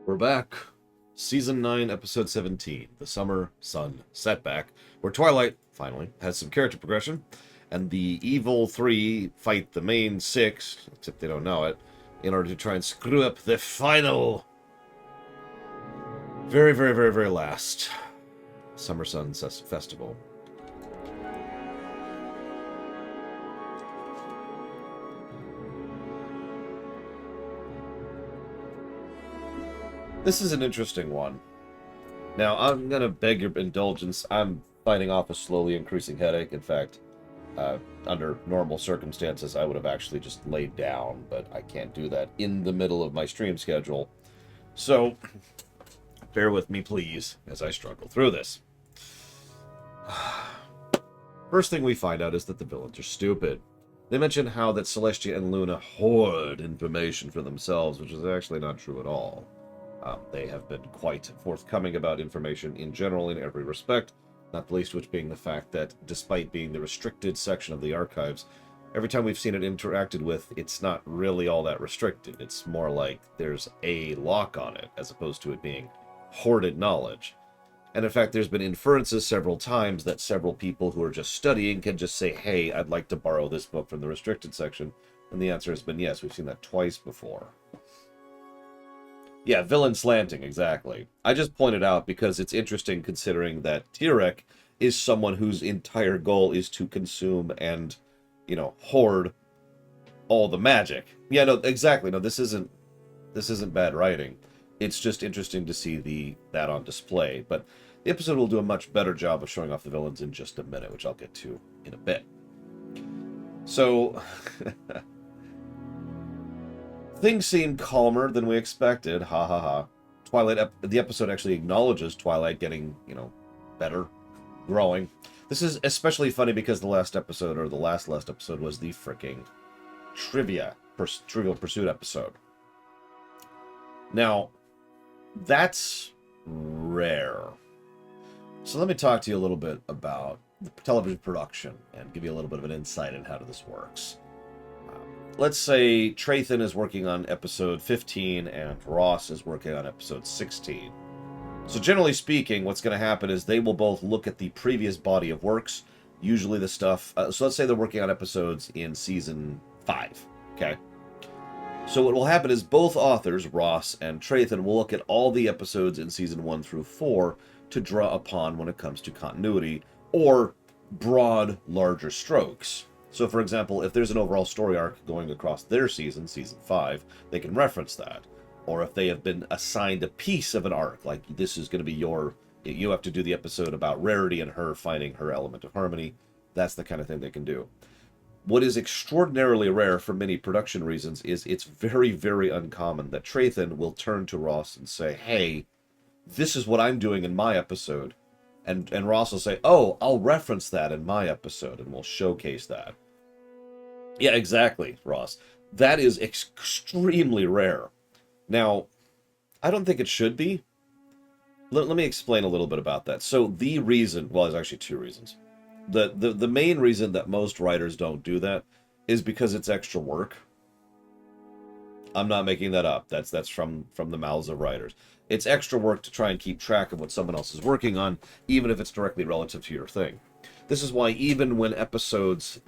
We're back. Season 9, Episode 17, The Summer Sun Setback, where Twilight, finally, has some character progression, and the evil three fight the main six, except they don't know it, in order to try and screw up the final, very last Summer Sun Festival. This is an interesting one. Now, I'm going to beg your indulgence. I'm fighting off a slowly increasing headache. In fact, under normal circumstances, I would have actually just laid down, but I can't do that in the middle of my stream schedule. So, bear with me, please, as I struggle through this. First thing we find out is that the villains are stupid. They mention how that Celestia and Luna hoard information for themselves, which is actually not true at all. They have been quite forthcoming about information in general in every respect, not the least which being the fact that despite being the restricted section of the archives, every time we've seen it interacted with, it's not really all that restricted. It's more like there's a lock on it, as opposed to it being hoarded knowledge. And in fact, there's been inferences several times that several people who are just studying can just say, hey, I'd like to borrow this book from the restricted section. And the answer has been yes, we've seen that twice before. Yeah, villain slanting, exactly. I just pointed out because it's interesting considering that Tyrek is someone whose entire goal is to consume and, hoard all the magic. Yeah, no, exactly. No, this isn't bad writing. It's just interesting to see that on display. But the episode will do a much better job of showing off the villains in just a minute, which I'll get to in a bit. So, things seem calmer than we expected. Ha ha ha. The episode actually acknowledges Twilight getting, better, growing. This is especially funny because the last episode was the freaking Trivial Pursuit episode. Now, that's rare. So let me talk to you a little bit about the television production and give you a little bit of an insight in how this works. Let's say Trathan is working on episode 15 and Ross is working on episode 16. So generally speaking, what's going to happen is they will both look at the previous body of works, usually the stuff... so let's say they're working on episodes in season 5, okay? So what will happen is both authors, Ross and Trathan, will look at all the episodes in season 1 through 4 to draw upon when it comes to continuity or broad, larger strokes. So, for example, if there's an overall story arc going across their season 5, they can reference that. Or if they have been assigned a piece of an arc, like this is going to be you have to do the episode about Rarity and her finding her element of harmony, that's the kind of thing they can do. What is extraordinarily rare for many production reasons is it's very uncommon that Trathan will turn to Ross and say, hey, this is what I'm doing in my episode. And Ross will say, oh, I'll reference that in my episode, and we'll showcase that. Yeah, exactly, Ross. That is extremely rare. Now, I don't think it should be. Let me explain a little bit about that. So the reason, well, there's actually two reasons. The main reason that most writers don't do that is because it's extra work. I'm not making that up. That's from the mouths of writers. It's extra work to try and keep track of what someone else is working on, even if it's directly relative to your thing. This is why even when episodes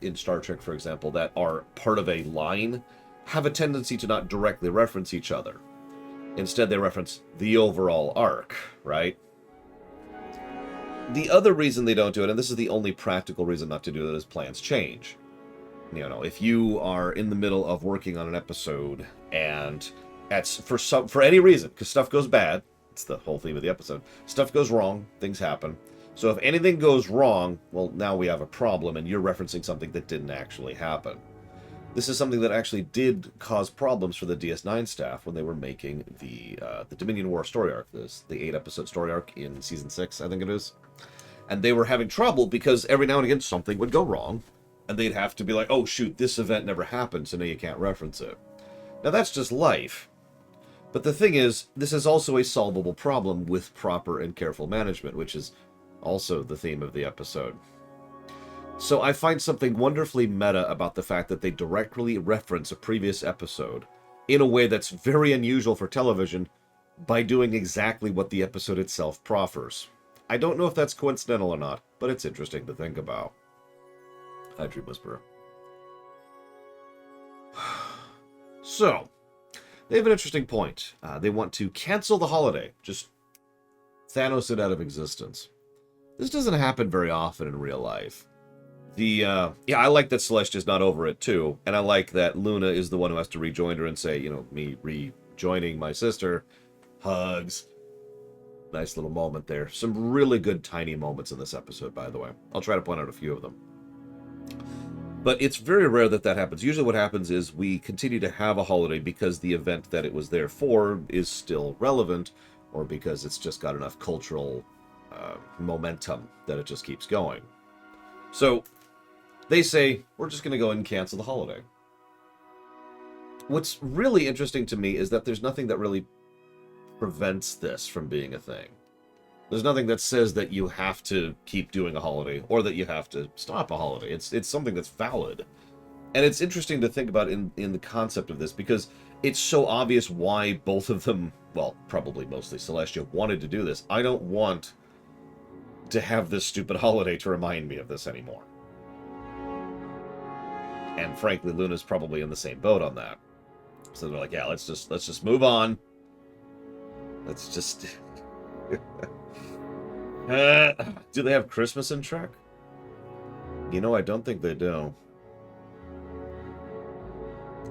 in Star Trek, for example, that are part of a line have a tendency to not directly reference each other. Instead, they reference the overall arc, right? The other reason they don't do it, and this is the only practical reason not to do it, is plans change. If you are in the middle of working on an episode and for any reason, because stuff goes bad, it's the whole theme of the episode, stuff goes wrong, things happen. So if anything goes wrong, well, now we have a problem, and you're referencing something that didn't actually happen. This is something that actually did cause problems for the DS9 staff when they were making the Dominion War story arc, the 8-episode story arc in Season 6, I think it is. And they were having trouble because every now and again something would go wrong, and they'd have to be like, oh shoot, this event never happened, so now you can't reference it. Now that's just life. But the thing is, this is also a solvable problem with proper and careful management, which is also the theme of the episode. So I find something wonderfully meta about the fact that they directly reference a previous episode in a way that's very unusual for television, by doing exactly what the episode itself proffers. I don't know if that's coincidental or not, but it's interesting to think about. Hi, Dream Whisperer. So, they have an interesting point. They want to cancel the holiday. Just Thanos it out of existence. This doesn't happen very often in real life. Yeah, I like that Celestia's not over it, too. And I like that Luna is the one who has to rejoin her and say, you know, me rejoining my sister. Hugs. Nice little moment there. Some really good tiny moments in this episode, by the way. I'll try to point out a few of them. But it's very rare that that happens. Usually what happens is we continue to have a holiday because the event that it was there for is still relevant, or because it's just got enough cultural momentum that it just keeps going. So they say, we're just going to go ahead and cancel the holiday. What's really interesting to me is that there's nothing that really prevents this from being a thing. There's nothing that says that you have to keep doing a holiday or that you have to stop a holiday. It's something that's valid. And it's interesting to think about in the concept of this because it's so obvious why both of them, well, probably mostly Celestia, wanted to do this. I don't want to have this stupid holiday to remind me of this anymore. And frankly, Luna's probably in the same boat on that. So they're like, yeah, let's just move on. Let's just... do they have Christmas in Trek? You know, I don't think they do.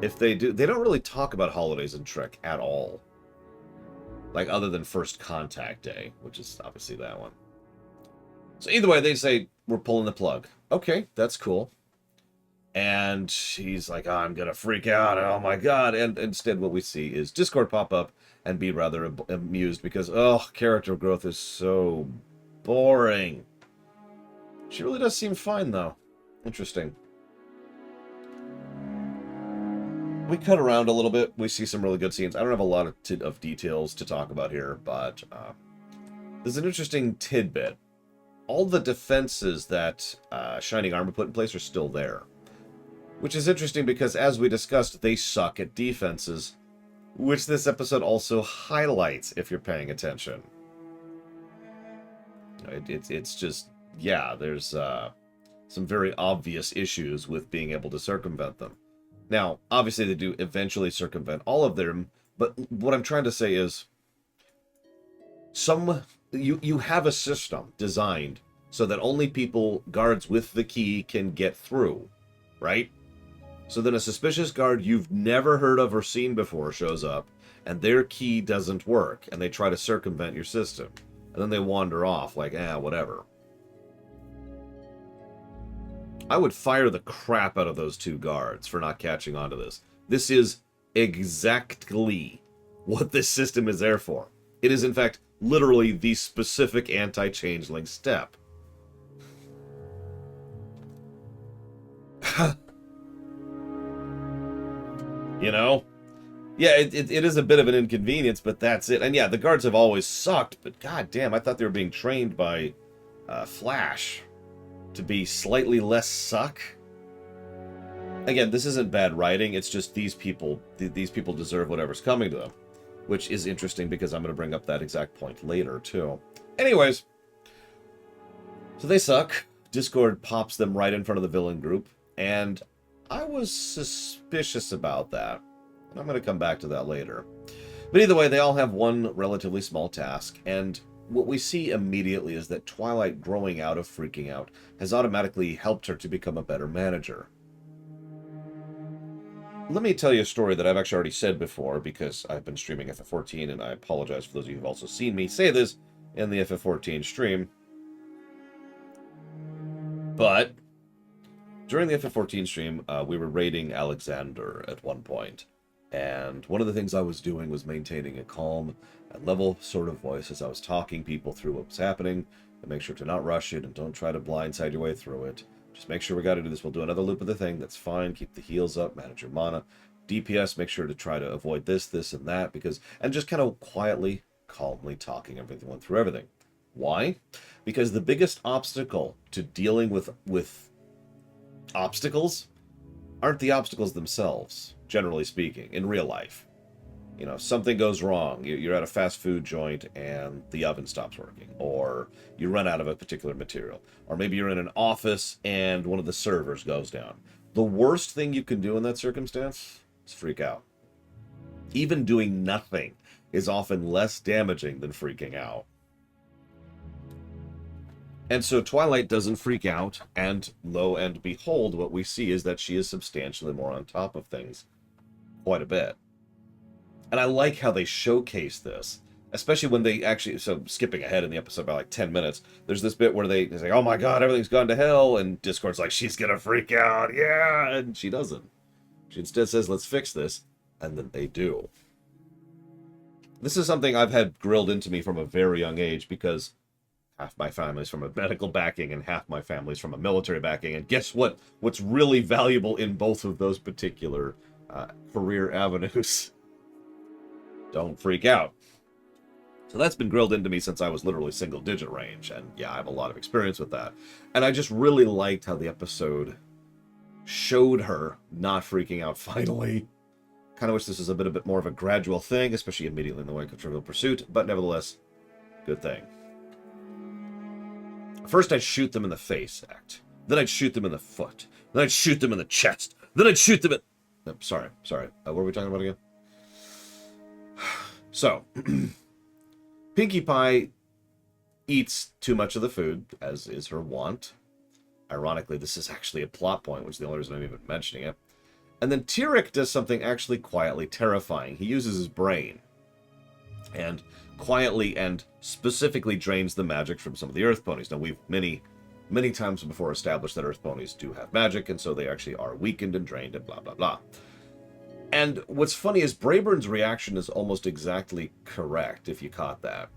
If they do, they don't really talk about holidays in Trek at all. Like, other than First Contact Day, which is obviously that one. So either way, they say, we're pulling the plug. Okay, that's cool. And he's like, oh, I'm gonna freak out, oh my god. And instead what we see is Discord pop up and be rather amused because, oh, character growth is so boring. She really does seem fine, though. Interesting. We cut around a little bit. We see some really good scenes. I don't have a lot of details to talk about here, but there's an interesting tidbit. All the defenses that Shining Armor put in place are still there. Which is interesting because, as we discussed, they suck at defenses, which this episode also highlights if you're paying attention. It's just, yeah, there's some very obvious issues with being able to circumvent them. Now, obviously they do eventually circumvent all of them, but what I'm trying to say is, you have a system designed so that only guards with the key can get through, right? So then a suspicious guard you've never heard of or seen before shows up, and their key doesn't work, and they try to circumvent your system. And then they wander off, like, whatever. I would fire the crap out of those two guards for not catching on to this. This is exactly what this system is there for. It is, in fact, literally the specific anti-changeling step. You know? Yeah, it is a bit of an inconvenience, but that's it. And yeah, the guards have always sucked, but goddamn, I thought they were being trained by Flash to be slightly less suck. Again, this isn't bad writing, it's just these people deserve whatever's coming to them. Which is interesting because I'm going to bring up that exact point later, too. Anyways, so they suck. Discord pops them right in front of the villain group, and I was suspicious about that. And I'm going to come back to that later. But either way, they all have one relatively small task, and what we see immediately is that Twilight growing out of freaking out has automatically helped her to become a better manager. Let me tell you a story that I've actually already said before, because I've been streaming FF14, and I apologize for those of you who've also seen me say this in the FF14 stream. But during the FF14 stream, we were raiding Alexander at one point. And one of the things I was doing was maintaining a calm and level sort of voice as I was talking people through what was happening, and make sure to not rush it and don't try to blindside your way through it. Just make sure we got to do this. We'll do another loop of the thing. That's fine. Keep the heals up. Manage your mana. DPS, make sure to try to avoid this, this, and that. And just kind of quietly, calmly talking everything through everything. Why? Because the biggest obstacle to dealing with obstacles aren't the obstacles themselves, generally speaking, in real life. You know, something goes wrong. You're at a fast food joint and the oven stops working, or you run out of a particular material, or maybe you're in an office and one of the servers goes down. The worst thing you can do in that circumstance is freak out. Even doing nothing is often less damaging than freaking out. And so Twilight doesn't freak out, and lo and behold, what we see is that she is substantially more on top of things quite a bit. And I like how they showcase this, especially when they actually, so skipping ahead in the episode by like 10 minutes, there's this bit where they say, oh my god, everything's gone to hell, and Discord's like, she's gonna freak out, yeah, and she doesn't. She instead says, let's fix this, and then they do. This is something I've had grilled into me from a very young age, because half my family's from a medical backing and half my family's from a military backing, and guess what? What's really valuable in both of those particular career avenues? Don't freak out. So that's been grilled into me since I was literally single-digit range, and yeah, I have a lot of experience with that. And I just really liked how the episode showed her not freaking out finally. Kind of wish this was a bit more of a gradual thing, especially immediately in the wake of Trivial Pursuit, but nevertheless, good thing. First I'd shoot them in the face, act. Then I'd shoot them in the foot. Then I'd shoot them in the chest. Then I'd shoot them in... Oh, sorry. What were we talking about again? So, Pinkie Pie eats too much of the food, as is her wont. Ironically, this is actually a plot point, which is the only reason I'm even mentioning it. And then Tyrek does something actually quietly terrifying. He uses his brain and quietly and specifically drains the magic from some of the Earth Ponies. Now, we've many times before established that Earth Ponies do have magic, and so they actually are weakened and drained and blah, blah, blah. And what's funny is Brayburn's reaction is almost exactly correct, if you caught that.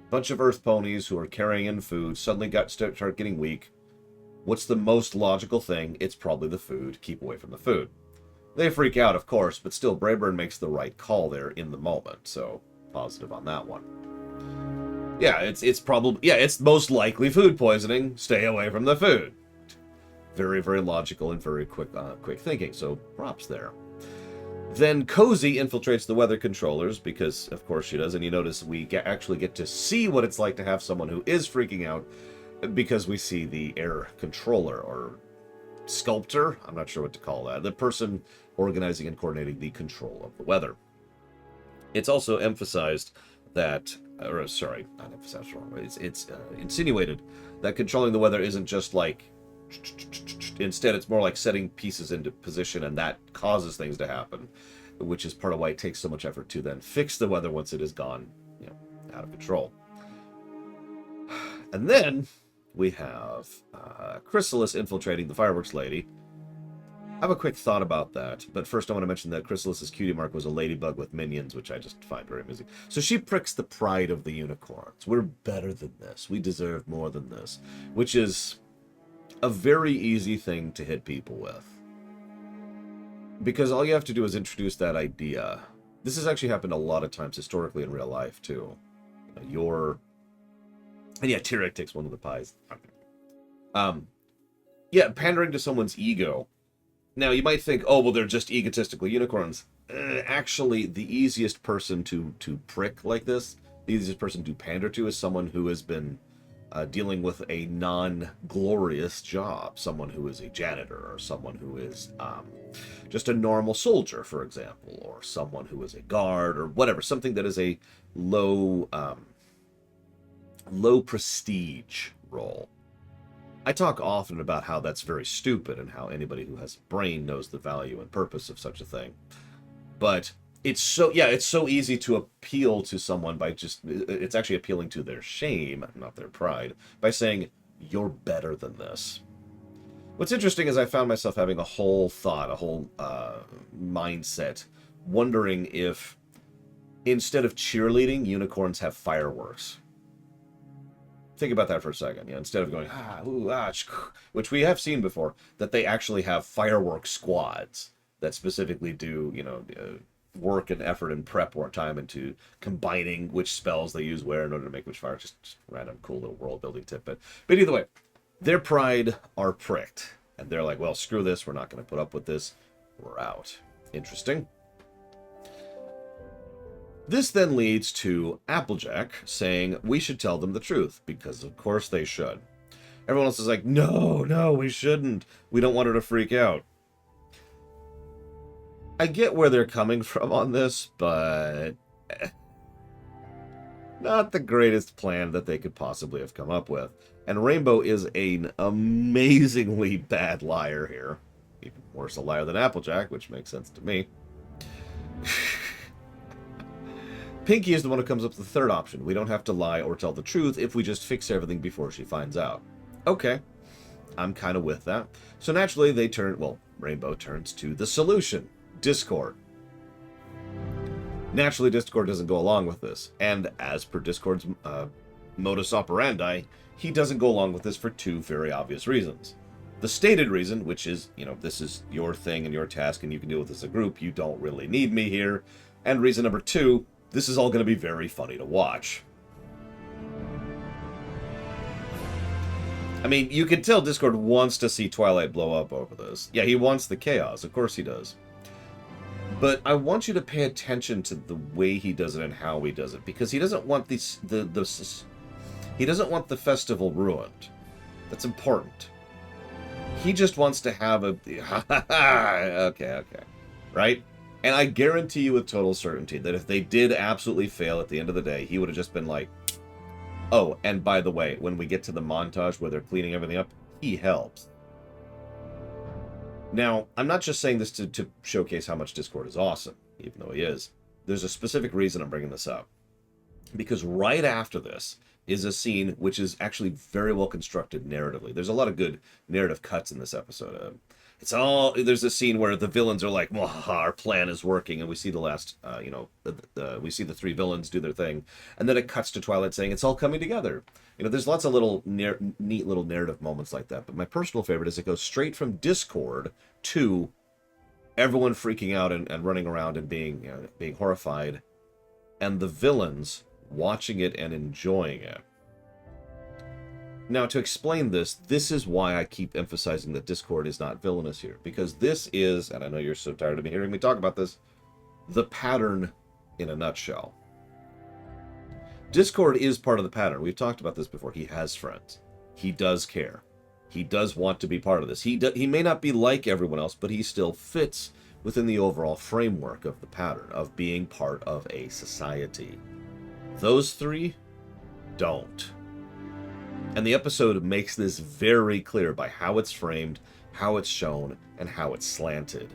Bunch of Earth Ponies who are carrying in food suddenly start getting weak. What's the most logical thing? It's probably the food. Keep away from the food. They freak out, of course, but still Brayburn makes the right call there in the moment, so positive on that one. Yeah, it's probably, yeah, it's most likely food poisoning. Stay away from the food. Very, very logical and very quick thinking, so props there. Then Cozy infiltrates the weather controllers, because of course she does, and you notice we actually get to see what it's like to have someone who is freaking out, because we see the air controller, or sculptor, I'm not sure what to call that, the person organizing and coordinating the control of the weather. It's also emphasized that, or sorry, not emphasized wrong, it's insinuated that controlling the weather isn't just like, instead it's more like setting pieces into position, and that causes things to happen, which is part of why it takes so much effort to then fix the weather once it is gone, you know, out of control. And then we have Chrysalis infiltrating the fireworks lady. I have a quick thought about that, but first I want to mention that Chrysalis's cutie mark was a ladybug with minions, which I just find very amusing. So she pricks the pride of the unicorns. We're better than this. We deserve more than this, which is a very easy thing to hit people with. Because all you have to do is introduce that idea. This has actually happened a lot of times historically in real life, too. And yeah, Tyrek takes one of the pies. Yeah, pandering to someone's ego. Now, you might think, oh, well, they're just egotistical unicorns. Actually, the easiest person to prick like this, the easiest person to pander to, is someone who has been dealing with a non-glorious job. Someone who is a janitor, or someone who is just a normal soldier, for example, or someone who is a guard, or whatever. Something that is a low prestige role. I talk often about how that's very stupid, and how anybody who has a brain knows the value and purpose of such a thing. But it's so easy to appeal to someone by it's actually appealing to their shame, not their pride, by saying, you're better than this. What's interesting is I found myself having a whole mindset, wondering if instead of cheerleading, unicorns have fireworks. Think about that for a second. Instead of going, which we have seen before, that they actually have fireworks squads that specifically do, work and effort and prep more time into combining which spells they use where in order to make which fire. Just random cool little world building tidbit. But either way, their pride are pricked. And they're like, well, screw this. We're not going to put up with this. We're out. Interesting. This then leads to Applejack saying we should tell them the truth, because of course they should. Everyone else is like, no, no, we shouldn't. We don't want her to freak out. I get where they're coming from on this, but not the greatest plan that they could possibly have come up with. And Rainbow is an amazingly bad liar here. Even worse a liar than Applejack, which makes sense to me. Pinky is the one who comes up with the third option. We don't have to lie or tell the truth if we just fix everything before she finds out. Okay, I'm kind of with that. So naturally they Rainbow turns to the solution, Discord. Naturally, Discord doesn't go along with this. And as per Discord's modus operandi, he doesn't go along with this for two very obvious reasons. The stated reason, which is, this is your thing and your task and you can deal with this as a group, you don't really need me here. And reason number two, this is all going to be very funny to watch. I mean, you can tell Discord wants to see Twilight blow up over this. Yeah, he wants the chaos. Of course he does. But I want you to pay attention to the way he does it and how he does it, because he doesn't want he doesn't want the festival ruined. That's important. He just wants to have a okay, right? And I guarantee you with total certainty that if they did absolutely fail at the end of the day, he would have just been like, oh, and by the way, when we get to the montage where they're cleaning everything up, he helps. Now, I'm not just saying this to showcase how much Discord is awesome, even though he is. There's a specific reason I'm bringing this up. Because right after this is a scene which is actually very well constructed narratively. There's a lot of good narrative cuts in this episode. There's a scene where the villains are like, well, our plan is working, and we see the last, we see the three villains do their thing, and then it cuts to Twilight saying it's all coming together. There's lots of little neat little narrative moments like that, but my personal favorite is it goes straight from Discord to everyone freaking out and running around and being horrified, and the villains watching it and enjoying it. Now, to explain this is why I keep emphasizing that Discord is not villainous here. Because this is, and I know you're so tired of me hearing me talk about this, the pattern in a nutshell. Discord is part of the pattern. We've talked about this before. He has friends. He does care. He does want to be part of this. He may not be like everyone else, but he still fits within the overall framework of the pattern, of being part of a society. Those three don't. And the episode makes this very clear by how it's framed, how it's shown, and how it's slanted.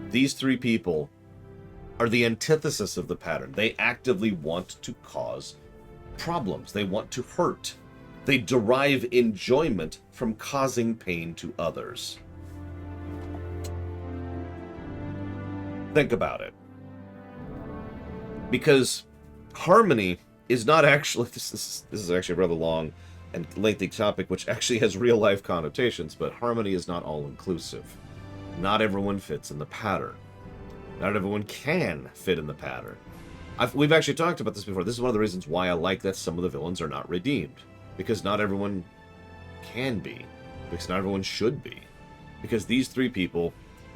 These three people are the antithesis of the pattern. They actively want to cause problems. They want to hurt. They derive enjoyment from causing pain to others. Think about it. Because harmony is not actually... This is actually a rather long and lengthy topic, which actually has real-life connotations, but harmony is not all-inclusive. Not everyone fits in the pattern. Not everyone can fit in the pattern. We've actually talked about this before. This is one of the reasons why I like that some of the villains are not redeemed. Because not everyone can be. Because not everyone should be. Because these three people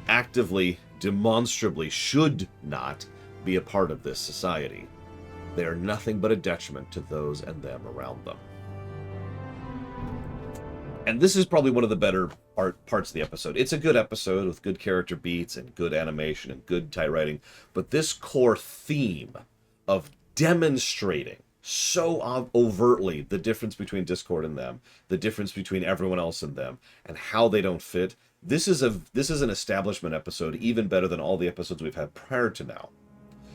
actively, demonstrably should not be a part of this society. They are nothing but a detriment to those and them around them. And this is probably one of the better parts of the episode. It's a good episode with good character beats and good animation and good tight writing. But this core theme of demonstrating so overtly the difference between Discord and them, the difference between everyone else and them, and how they don't fit, this is an establishment episode even better than all the episodes we've had prior to now.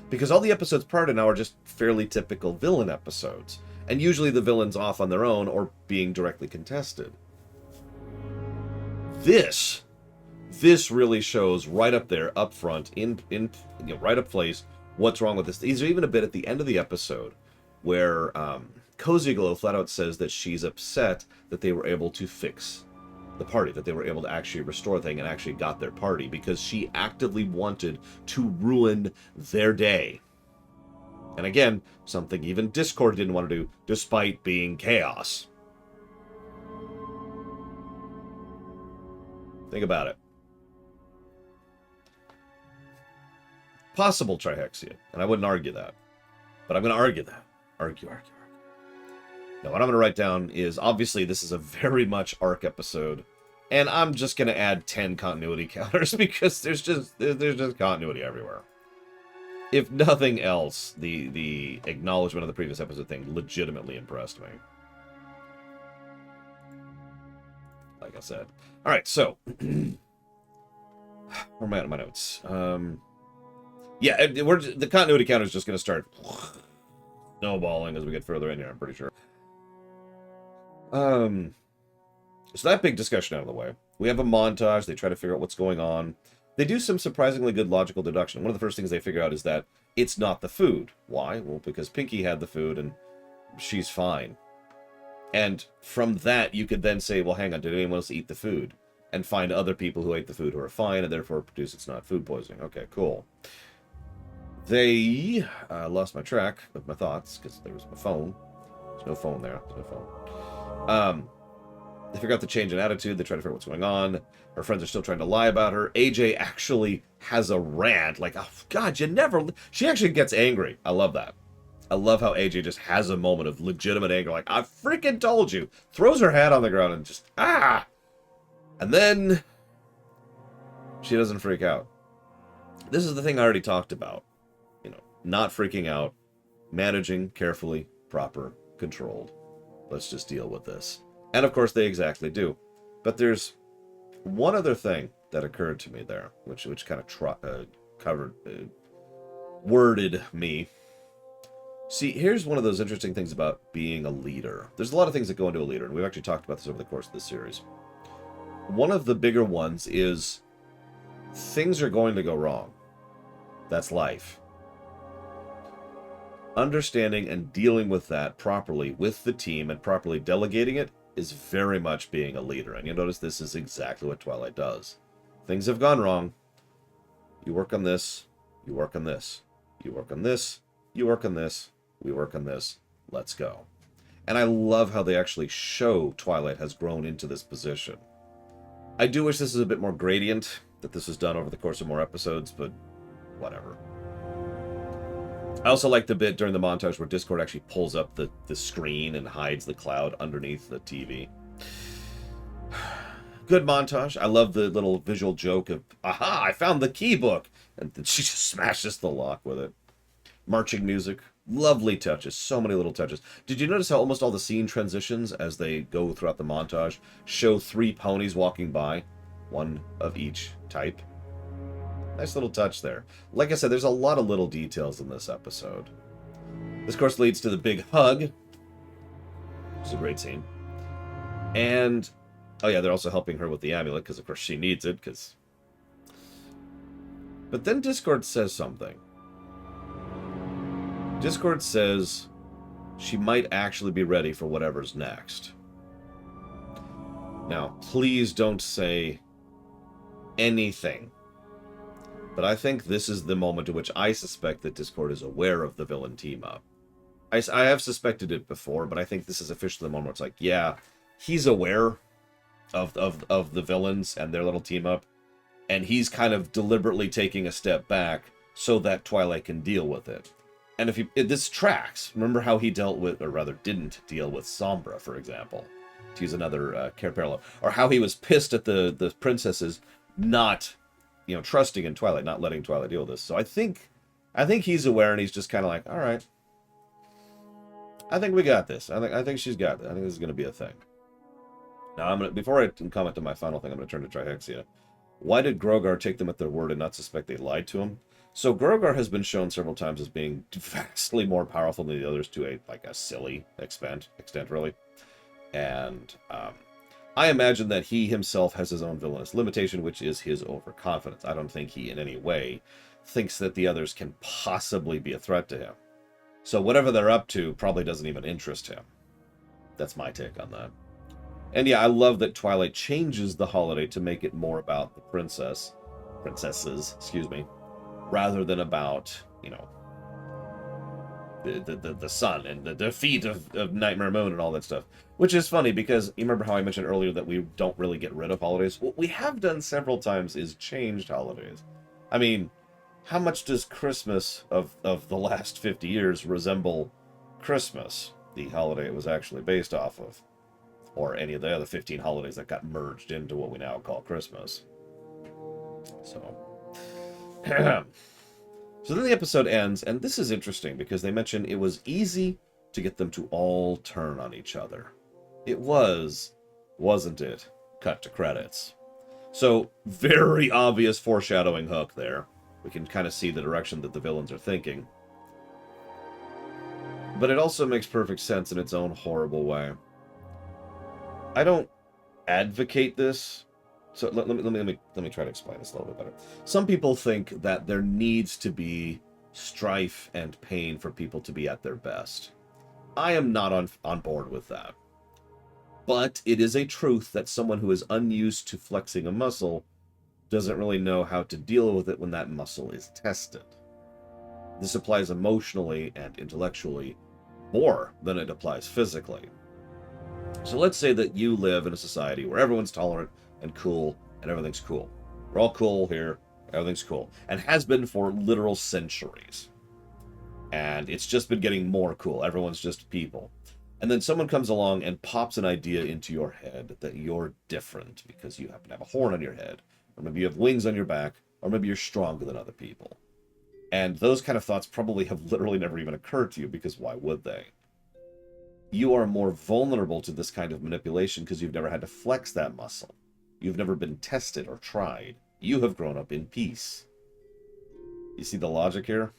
Because all the episodes prior to now are just fairly typical villain episodes. And usually the villain's off on their own or being directly contested. This really shows right up there, up front, right up place, what's wrong with this. There's even a bit at the end of the episode where Cozy Glow flat out says that she's upset that they were able to fix the party, that they were able to actually restore the thing and actually got their party, because she actively wanted to ruin their day. And again, something even Discord didn't want to do, despite being chaos. Think about it. Possible trihexia, and I wouldn't argue that. But I'm going to argue that. Argue. Now, what I'm going to write down is, obviously, this is a very much arc episode. And I'm just going to add 10 continuity counters because there's just continuity everywhere. If nothing else, the acknowledgement of the previous episode thing legitimately impressed me. Like I said. Alright, so. Where am I at in my notes? Yeah, the continuity counter is just going to start snowballing as we get further in here, I'm pretty sure. So that big discussion out of the way. We have a montage. They try to figure out what's going on. They do some surprisingly good logical deduction. One of the first things they figure out is that it's not the food. Why? Well, because Pinky had the food and she's fine. And from that, you could then say, well, hang on, did anyone else eat the food? And find other people who ate the food who are fine and therefore produce it's not food poisoning. Okay, cool. They lost my track of my thoughts because there was my phone. There's no phone there. There's no phone. They figure out the change in attitude. They try to figure out what's going on. Her friends are still trying to lie about her. AJ actually has a rant. Like, oh, God, you never... She actually gets angry. I love that. I love how AJ just has a moment of legitimate anger. Like, I freaking told you. Throws her hat on the ground and just... Ah! And then... she doesn't freak out. This is the thing I already talked about. You know, not freaking out. Managing carefully, proper, controlled. Let's just deal with this. And of course they exactly do. But there's one other thing that occurred to me there, which kind of worded me. See, here's one of those interesting things about being a leader. There's a lot of things that go into a leader, and we've actually talked about this over the course of this series. One of the bigger ones is things are going to go wrong. That's life. Understanding and dealing with that properly with the team and properly delegating it is very much being a leader. And you'll notice this is exactly what Twilight does. Things have gone wrong. You work on this. You work on this. You work on this. You work on this. We work on this. Let's go. And I love how they actually show Twilight has grown into this position. I do wish this is a bit more gradient, that this is done over the course of more episodes, but whatever. I also like the bit during the montage where Discord actually pulls up the screen and hides the cloud underneath the TV. Good montage. I love the little visual joke of, aha, I found the key book. And then she just smashes the lock with it. Marching music. Lovely touches. So many little touches. Did you notice how almost all the scene transitions as they go throughout the montage show 3 ponies walking by? One of each type. Nice little touch there. Like I said, there's a lot of little details in this episode. This, of course, leads to the big hug. It's a great scene. And, oh yeah, they're also helping her with the amulet, because of course she needs it, because... But then Discord says something. Discord says she might actually be ready for whatever's next. Now, please don't say anything. But I think this is the moment in which I suspect that Discord is aware of the villain team-up. I have suspected it before, but I think this is officially the moment where it's like, yeah, he's aware of the villains and their little team-up, and he's kind of deliberately taking a step back so that Twilight can deal with it. And this tracks. Remember how he dealt with, or rather didn't deal with Sombra, for example, to use another care parallel. Or how he was pissed at the princesses not... trusting in Twilight, not letting Twilight deal with this. So I think he's aware, and he's just kind of like, all right, I think we got this. I think she's got it. I think this is going to be a thing. Now before I comment on my final thing, I'm gonna turn to Trihexia. Why did Grogar take them at their word and not suspect they lied to him? So Grogar has been shown several times as being vastly more powerful than the others to a silly extent really, and I imagine that he himself has his own villainous limitation, which is his overconfidence. I don't think he in any way thinks that the others can possibly be a threat to him. So whatever they're up to probably doesn't even interest him. That's my take on that. And yeah, I love that Twilight changes the holiday to make it more about the princesses, rather than about, the sun and the defeat of Nightmare Moon and all that stuff. Which is funny because you remember how I mentioned earlier that we don't really get rid of holidays? What we have done several times is changed holidays. I mean, how much does Christmas of the last 50 years resemble Christmas, the holiday it was actually based off of? Or any of the other 15 holidays that got merged into what we now call Christmas. So, so then the episode ends, and this is interesting because they mention it was easy to get them to all turn on each other. It was, wasn't it? Cut to credits. So, very obvious foreshadowing hook there. We can kind of see the direction that the villains are thinking. But it also makes perfect sense in its own horrible way. I don't advocate this, so let me try to explain this a little bit better. Some people think that there needs to be strife and pain for people to be at their best. I am not on board with that. But it is a truth that someone who is unused to flexing a muscle doesn't really know how to deal with it when that muscle is tested. This applies emotionally and intellectually more than it applies physically. So let's say that you live in a society where everyone's tolerant and cool and everything's cool. We're all cool here, everything's cool, and has been for literal centuries. And it's just been getting more cool. Everyone's just people. And then someone comes along and pops an idea into your head that you're different because you happen to have a horn on your head, or maybe you have wings on your back, or maybe you're stronger than other people. And those kind of thoughts probably have literally never even occurred to you, because why would they? You are more vulnerable to this kind of manipulation because you've never had to flex that muscle. You've never been tested or tried. You have grown up in peace. You see the logic here?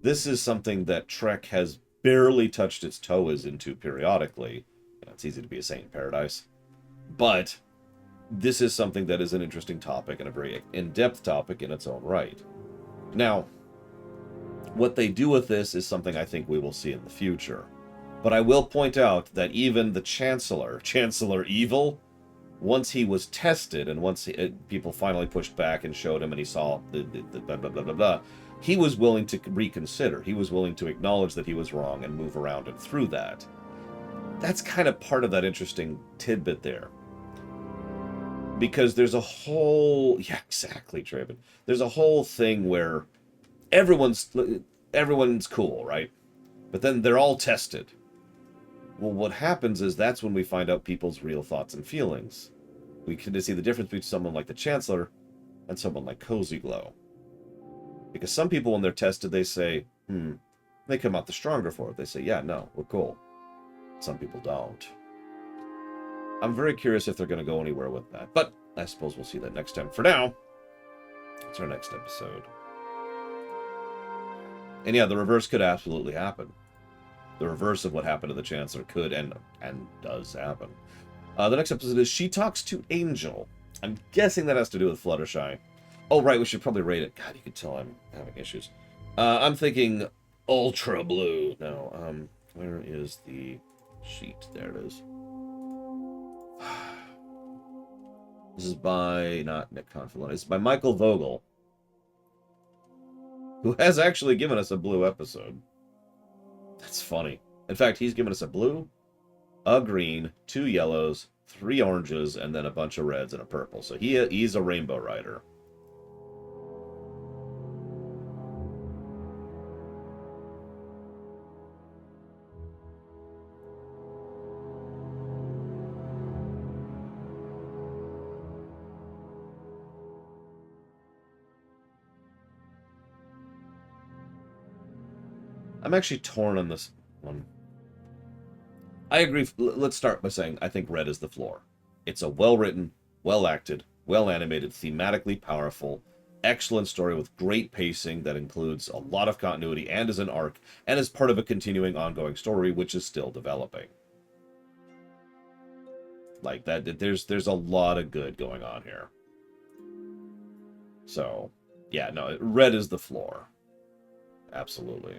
This is something that Trek has barely touched its toes into periodically. It's easy to be a saint in paradise. But this is something that is an interesting topic and a very in-depth topic in its own right. Now, what they do with this is something I think we will see in the future. But I will point out that even the Chancellor Evil, once he was tested and once people finally pushed back and showed him and he saw the blah, blah, blah, blah, blah, he was willing to reconsider. He was willing to acknowledge that he was wrong and move around and through that. That's kind of part of that interesting tidbit there. Because there's a whole... Yeah, exactly, Traven. There's a whole thing where everyone's cool, right? But then they're all tested. Well, what happens is that's when we find out people's real thoughts and feelings. We can see the difference between someone like the Chancellor and someone like Cozy Glow. Because some people, when they're tested, they say, they come out the stronger for it. They say, yeah, no, we're cool. Some people don't. I'm very curious if they're going to go anywhere with that. But I suppose we'll see that next time. For now, it's our next episode. And yeah, the reverse could absolutely happen. The reverse of what happened to the Chancellor could and does happen. The next episode is She Talks to Angel. I'm guessing that has to do with Fluttershy. Oh, right, we should probably rate it. God, you can tell I'm having issues. I'm thinking Ultra Blue. No, where is the sheet? There it is. This is by, not Nick Confilone, it's by Michael Vogel, who has actually given us a blue episode. That's funny. In fact, he's given us a blue, a green, 2 yellows, 3 oranges, and then a bunch of reds and a purple. So he's a rainbow rider. I'm actually torn on this one. I agree. Let's start by saying I think red is the floor. It's a well-written, well-acted, well-animated, thematically powerful, excellent story with great pacing that includes a lot of continuity and is an arc and is part of a continuing ongoing story which is still developing. Like that, there's a lot of good going on here. So, yeah, no, red is the floor. Absolutely.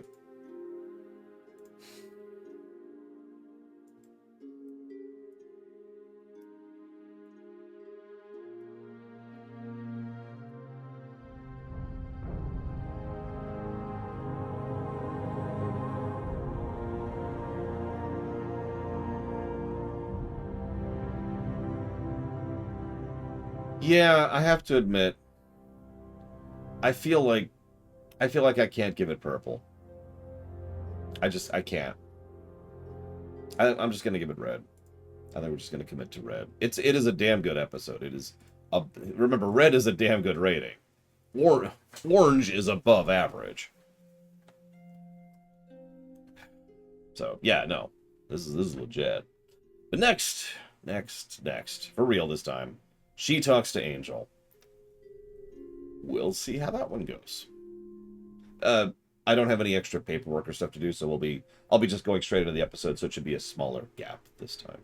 Yeah, I have to admit, I feel like I can't give it purple. I can't. I'm just gonna give it red. I think we're just gonna commit to red. It is a damn good episode. It is remember, red is a damn good rating. Orange is above average. So yeah, no, this is legit. But next, for real this time, she talks to Angel. We'll see how that one goes. I don't have any extra paperwork or stuff to do, so I'll be just going straight into the episode, so it should be a smaller gap this time.